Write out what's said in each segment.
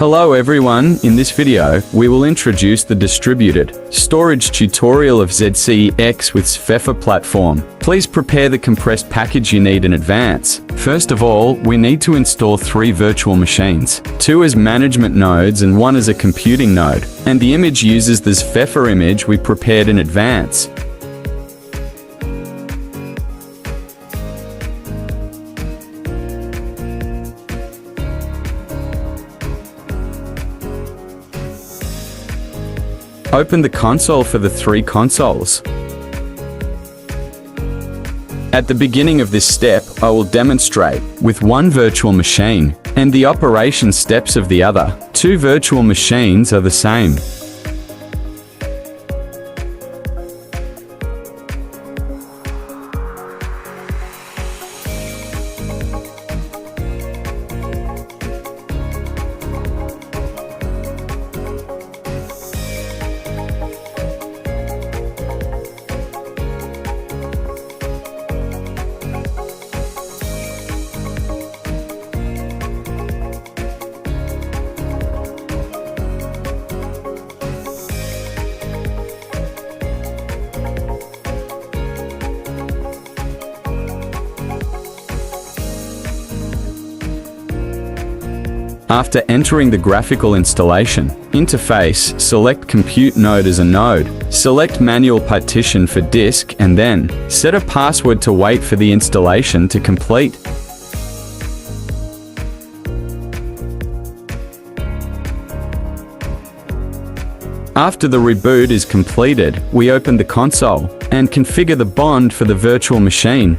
Hello everyone, in this video, we will introduce the distributed storage tutorial of ZCE with ZSphere platform. Please prepare the compressed package you need in advance. First of all, we need to install 3 virtual machines, 2 as management nodes and 1 as a computing node, and the image uses the ZSphere image we prepared in advance. Open the console for the 3 consoles. At the beginning of this step, I will demonstrate with 1 virtual machine and the operation steps of the other. 2 virtual machines are the same. After entering the graphical installation interface, select Compute Node as a node, select Manual Partition for disk, and then set a password to wait for the installation to complete. After the reboot is completed, we open the console and configure the bond for the virtual machine.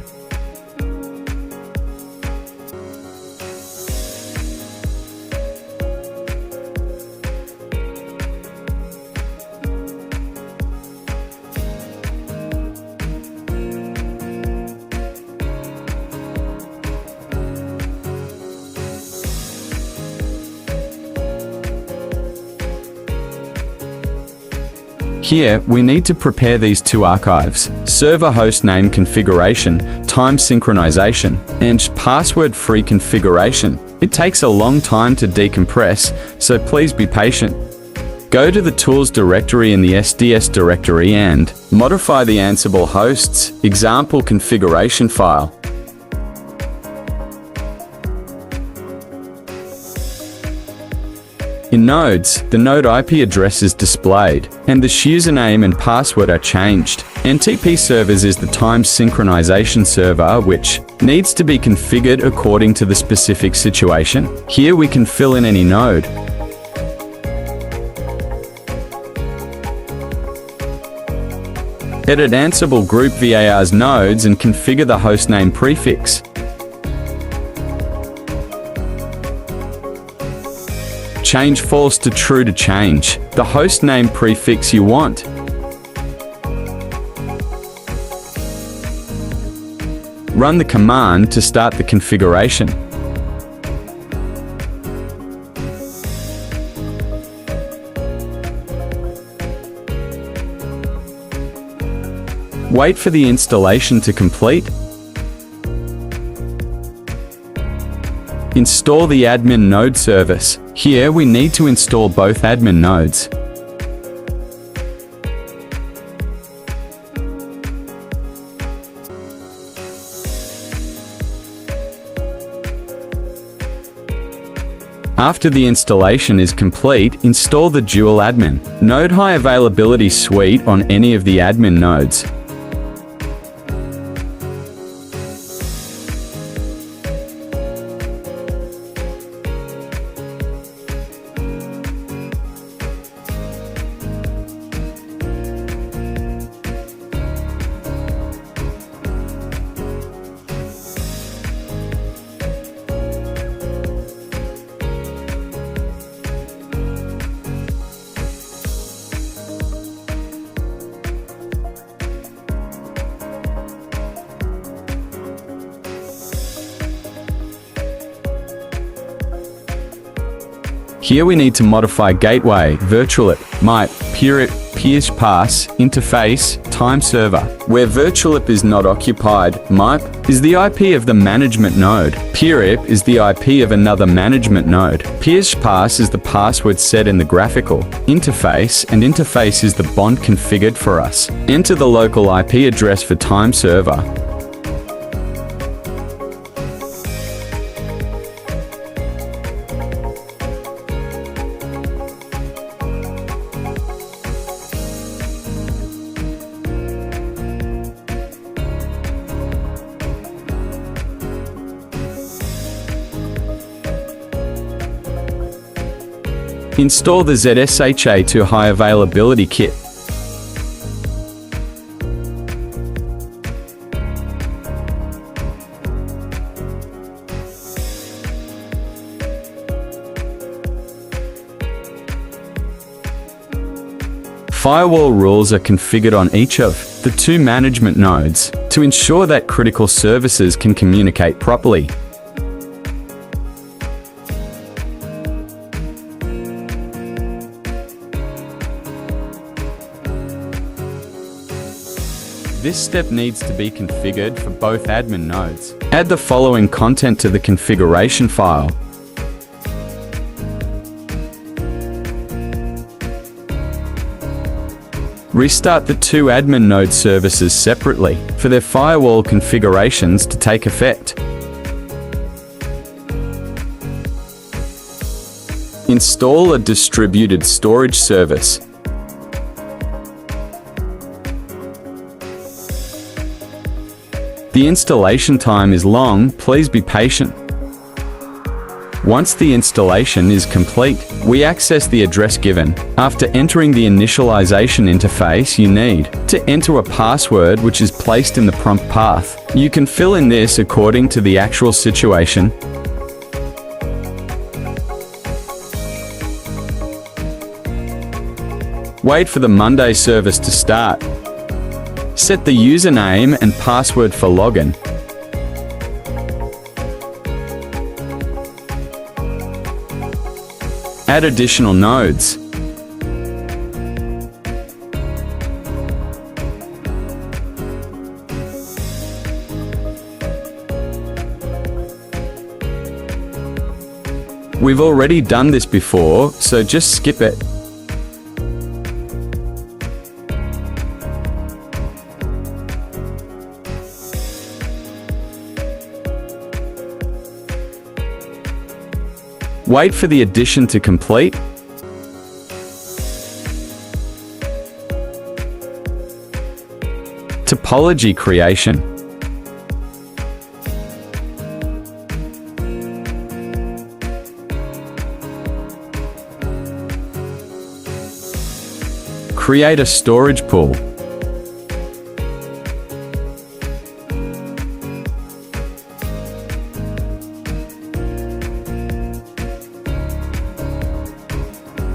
Here, we need to prepare these 2 archives: server hostname configuration, time synchronization, and password-free configuration. It takes a long time to decompress, so please be patient. Go to the Tools directory in the SDS directory and modify the Ansible hosts example configuration file. In nodes, the node IP address is displayed, and the username and password are changed. NTP servers is the time synchronization server, which needs to be configured according to the specific situation. Here we can fill in any node. Edit Ansible group VAR's nodes and configure the hostname prefix. Change false to true to change the hostname prefix you want. Run the command to start the configuration. Wait for the installation to complete. Install the admin node service. Here we need to install both admin nodes. After the installation is complete, install the dual admin node high availability suite on any of the admin nodes. Here we need to modify gateway, virtualet, MIP, peers pass, interface, time server. Where virtualIP is not occupied, MIP is the IP of the management node. PeerIP is the IP of another management node. Peers pass is the password set in the graphical interface, and interface is the bond configured for us. Enter the local IP address for time server. Install the ZSHA2 High Availability Kit. Firewall rules are configured on each of the two management nodes to ensure that critical services can communicate properly. This step needs to be configured for both admin nodes. Add the following content to the configuration file. Restart the two admin node services separately for their firewall configurations to take effect. Install a distributed storage service. The installation time is long, please be patient. Once the installation is complete, we access the address given. After entering the initialization interface, you need to enter a password which is placed in the prompt path. You can fill in this according to the actual situation. Wait for the Monday service to start. Set the username and password for login. Add additional nodes. We've already done this before, so just skip it. Wait for the addition to complete. Topology creation. Create a storage pool.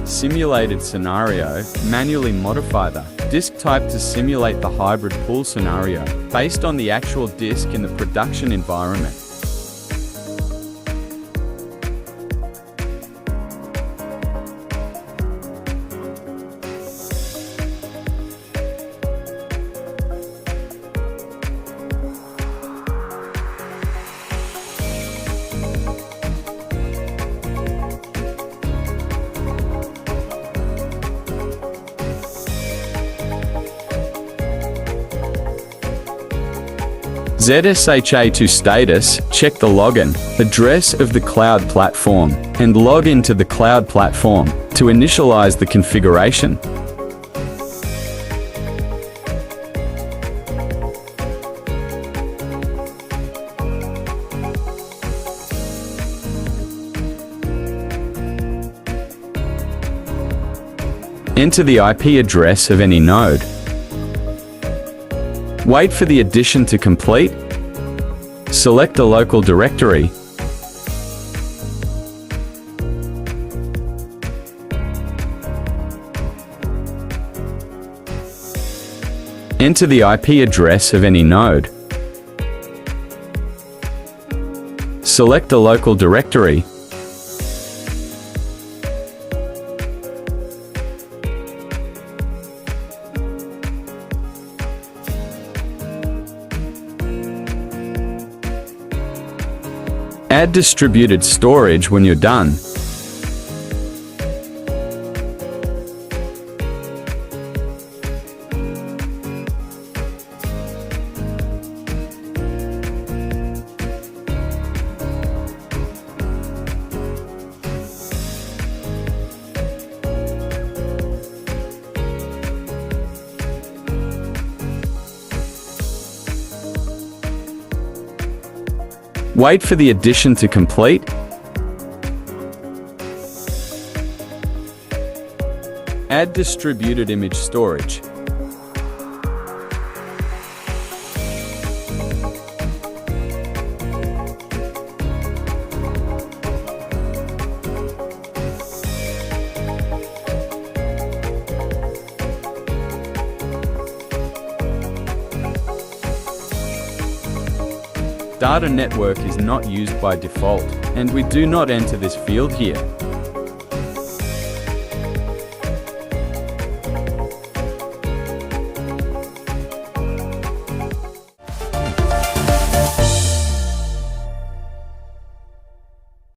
Simulated scenario, manually modify the disk type to simulate the hybrid pool scenario based on the actual disk in the production environment. ZSHA2 status, check the login address of the cloud platform and log into the cloud platform to initialize the configuration. Enter the IP address of any node. Wait for the addition to complete. Select a local directory. Enter the IP address of any node. Select a local directory. Add distributed storage when you're done. Wait for the addition to complete. Add distributed image storage. Data network is not used by default, and we do not enter this field here.